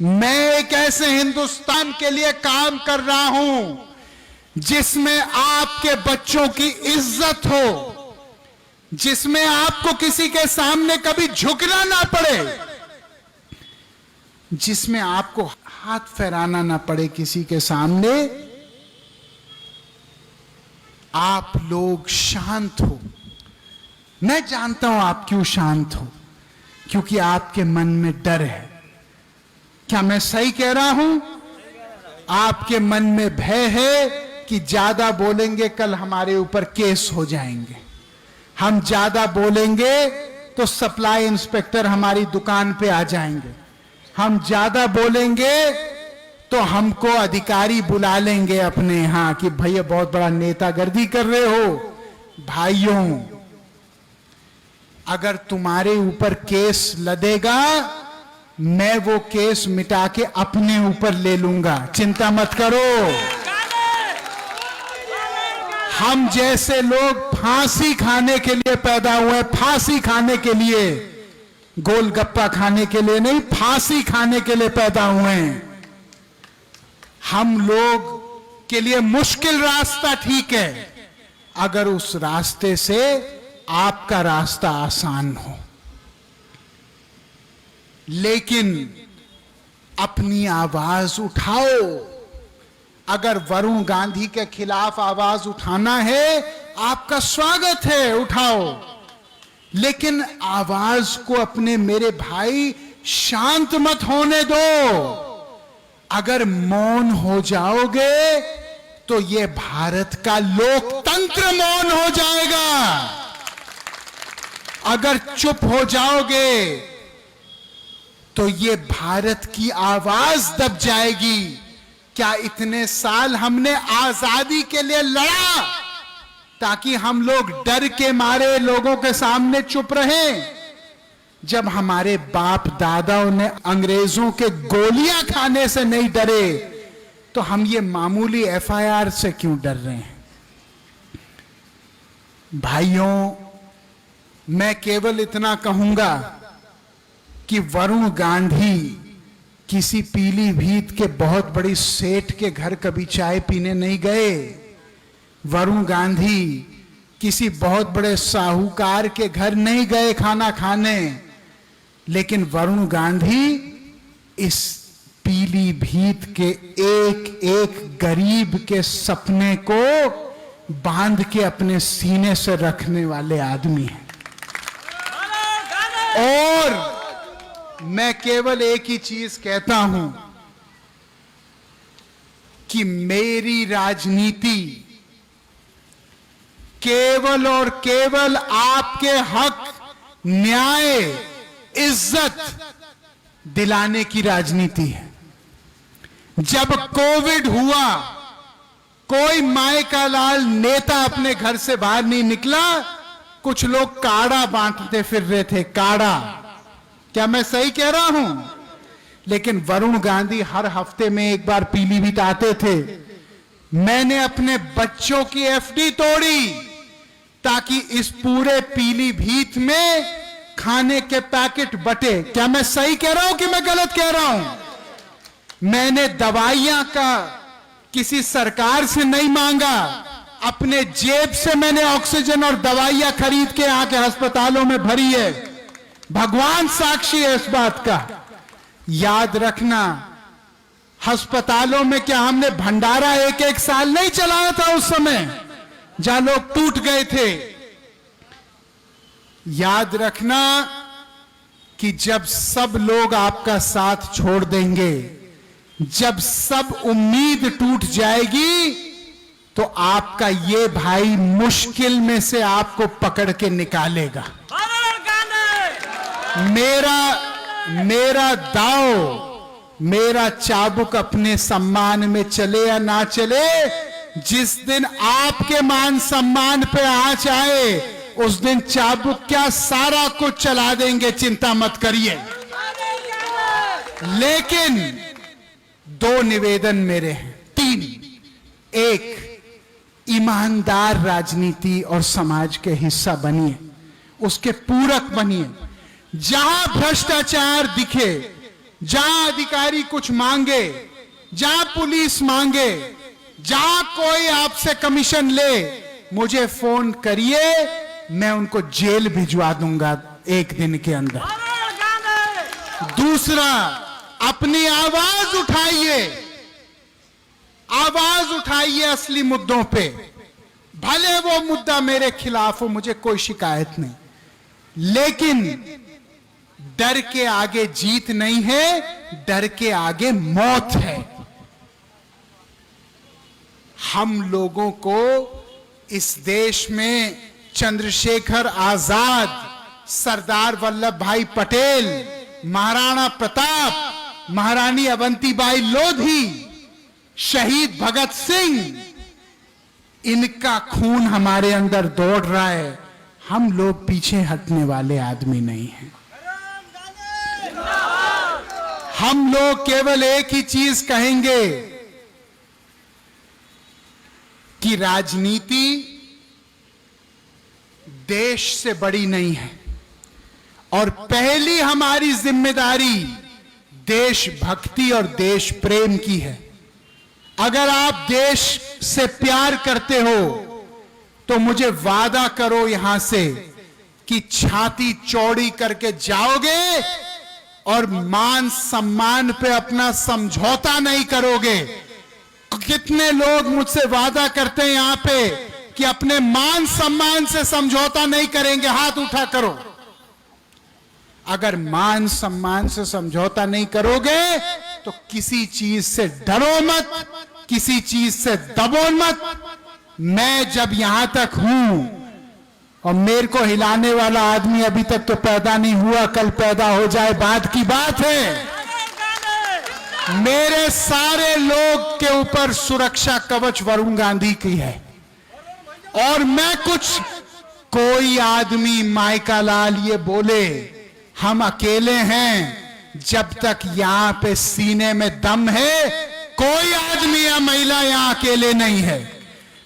मैं एक ऐसे हिंदुस्तान के लिए काम कर रहा हूं जिसमें आपके बच्चों की इज्जत हो, जिसमें आपको किसी के सामने कभी झुकना ना पड़े, जिसमें आपको हाथ फहराना ना पड़े किसी के सामने। आप लोग शांत हो। मैं जानता हूं आप क्यों शांत हो, क्योंकि आपके मन में डर है। क्या मैं सही कह रहा हूं? आपके मन में भय है कि ज्यादा बोलेंगे कल हमारे ऊपर केस हो जाएंगे, हम ज्यादा बोलेंगे तो सप्लाई इंस्पेक्टर हमारी दुकान पे आ जाएंगे, हम ज्यादा बोलेंगे तो हमको अधिकारी बुला लेंगे अपने यहां कि भैया बहुत बड़ा नेतागर्दी कर रहे हो। भाइयों, अगर तुम्हारे ऊपर केस लदेगा, मैं वो केस मिटा के अपने ऊपर ले लूंगा, चिंता मत करो। हम जैसे लोग फांसी खाने के लिए पैदा हुए, फांसी खाने के लिए, गोलगप्पा खाने के लिए नहीं, फांसी खाने के लिए पैदा हुए हैं। हम लोग के लिए मुश्किल रास्ता ठीक है, अगर उस रास्ते से आपका रास्ता आसान हो। लेकिन अपनी आवाज उठाओ। अगर वरुण गांधी के खिलाफ आवाज उठाना है, आपका स्वागत है, उठाओ। लेकिन आवाज को अपने मेरे भाई शांत मत होने दो। अगर मौन हो जाओगे तो ये भारत का लोकतंत्र मौन हो जाएगा। अगर चुप हो जाओगे तो ये भारत की आवाज दब जाएगी। क्या इतने साल हमने आजादी के लिए लड़ा ताकि हम लोग डर के मारे लोगों के सामने चुप रहें? जब हमारे बाप दादाओं ने अंग्रेजों के गोलियां खाने से नहीं डरे, तो हम ये मामूली एफआईआर से क्यों डर रहे हैं? भाइयों, मैं केवल इतना कहूंगा कि वरुण गांधी किसी पीलीभीत के बहुत बड़ी सेठ के घर कभी चाय पीने नहीं गए। वरुण गांधी किसी बहुत बड़े साहूकार के घर नहीं गए खाना खाने। लेकिन वरुण गांधी इस पीलीभीत के एक एक गरीब के सपने को बांध के अपने सीने से रखने वाले आदमी हैं। और मैं केवल एक ही चीज कहता हूं कि मेरी राजनीति केवल और केवल आपके हक, न्याय, इज्जत दिलाने की राजनीति है। जब कोविड हुआ, कोई माय का लाल नेता अपने घर से बाहर नहीं निकला। कुछ लोग काढ़ा बांटते फिर रहे थे, काढ़ा। क्या मैं सही कह रहा हूं? लेकिन वरुण गांधी हर हफ्ते में एक बार पीलीभीत आते थे। मैंने अपने बच्चों की एफडी तोड़ी ताकि इस पूरे पीलीभीत में खाने के पैकेट बटे। क्या मैं सही कह रहा हूं कि मैं गलत कह रहा हूं? मैंने दवाइयां का किसी सरकार से नहीं मांगा, अपने जेब से मैंने ऑक्सीजन और दवाइयां खरीद के यहाँ के अस्पतालों में भरी है। भगवान साक्षी है इस बात का। याद रखना, अस्पतालों में क्या हमने भंडारा एक एक साल नहीं चलाया था उस समय जहां लोग टूट गए थे? याद रखना कि जब सब लोग आपका साथ छोड़ देंगे, जब सब उम्मीद टूट जाएगी, तो आपका ये भाई मुश्किल में से आपको पकड़ के निकालेगा। मेरा दाव, मेरा चाबुक अपने सम्मान में चले या ना चले, जिस दिन आपके मान सम्मान पे आंच आए, उस दिन चाबुक क्या सारा कुछ चला देंगे, चिंता मत करिए। लेकिन दो निवेदन मेरे हैं, तीन। एक, ईमानदार राजनीति और समाज के हिस्सा बनिए, उसके पूरक बनिए। जहां भ्रष्टाचार दिखे जहां अधिकारी कुछ मांगे, जहां पुलिस मांगे, जहां कोई आपसे कमीशन ले, मुझे फोन करिए, मैं उनको जेल भिजवा दूंगा 1 दिन के अंदर। दूसरा, अपनी आवाज उठाइए, आवाज उठाइए असली मुद्दों पे। भले वो मुद्दा मेरे खिलाफ हो, मुझे कोई शिकायत नहीं, लेकिन डर के आगे जीत नहीं है, डर के आगे मौत है। हम लोगों को इस देश में चंद्रशेखर आजाद, सरदार वल्लभ भाई पटेल, महाराणा प्रताप, महारानी अवंतीबाई लोधी, शहीद भगत सिंह, इनका खून हमारे अंदर दौड़ रहा है। हम लोग पीछे हटने वाले आदमी नहीं हैं। हम लोग केवल एक ही चीज कहेंगे कि राजनीति देश से बड़ी नहीं है, और पहली हमारी जिम्मेदारी देशभक्ति और देश प्रेम की है। अगर आप देश से प्यार करते हो तो मुझे वादा करो यहां से कि छाती चौड़ी करके जाओगे और मान सम्मान पे अपना समझौता नहीं करोगे। कितने लोग मुझसे वादा करते हैं यहां पे कि अपने मान सम्मान से समझौता नहीं करेंगे? हाथ उठा करो। अगर मान सम्मान से समझौता नहीं करोगे तो किसी चीज से डरो मत, किसी चीज से दबो मत। मैं जब यहां तक हूं, और मेरे को हिलाने वाला आदमी अभी तक तो पैदा नहीं हुआ, कल पैदा हो जाए बाद की बात है। मेरे सारे लोग के ऊपर सुरक्षा कवच वरुण गांधी की है, और मैं कुछ, कोई आदमी माइका लाल ये बोले हम अकेले हैं, जब तक यहां पे सीने में दम है, कोई आदमी या महिला यहां अकेले नहीं है।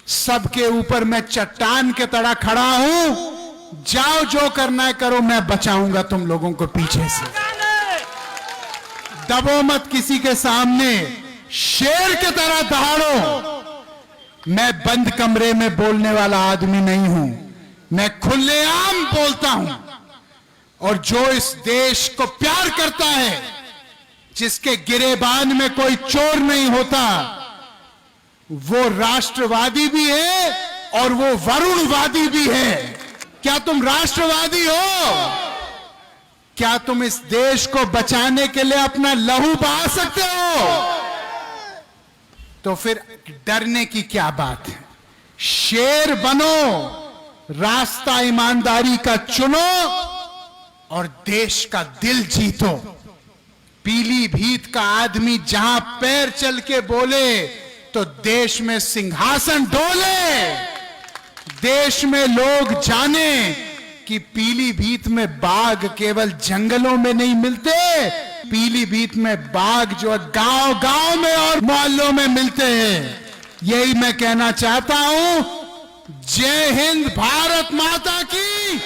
सबके ऊपर मैं चट्टान के तरह खड़ा हूं। जाओ, जो करना है करो, मैं बचाऊंगा तुम लोगों को पीछे से। दबो मत किसी के सामने, शेर के तरह दहाड़ो। मैं बंद कमरे में बोलने वाला आदमी नहीं हूं, मैं खुलेआम बोलता हूं। और जो इस देश को प्यार करता है, जिसके गिरेबान में कोई चोर नहीं होता, वो राष्ट्रवादी भी है और वो वरुणवादी भी है। क्या तुम राष्ट्रवादी हो? क्या तुम इस देश को बचाने के लिए अपना लहू बहा सकते हो? तो फिर डरने की क्या बात है? शेर बनो, रास्ता ईमानदारी का चुनो और देश का दिल जीतो। पीलीभीत का आदमी जहां पैर चल के बोले तो देश में सिंहासन डोले। देश में लोग जाने कि पीलीभीत में बाघ केवल जंगलों में नहीं मिलते, पीलीभीत में बाघ जो गांव गांव में और मोहल्लों में मिलते हैं। यही मैं कहना चाहता हूं। जय हिंद, भारत माता की।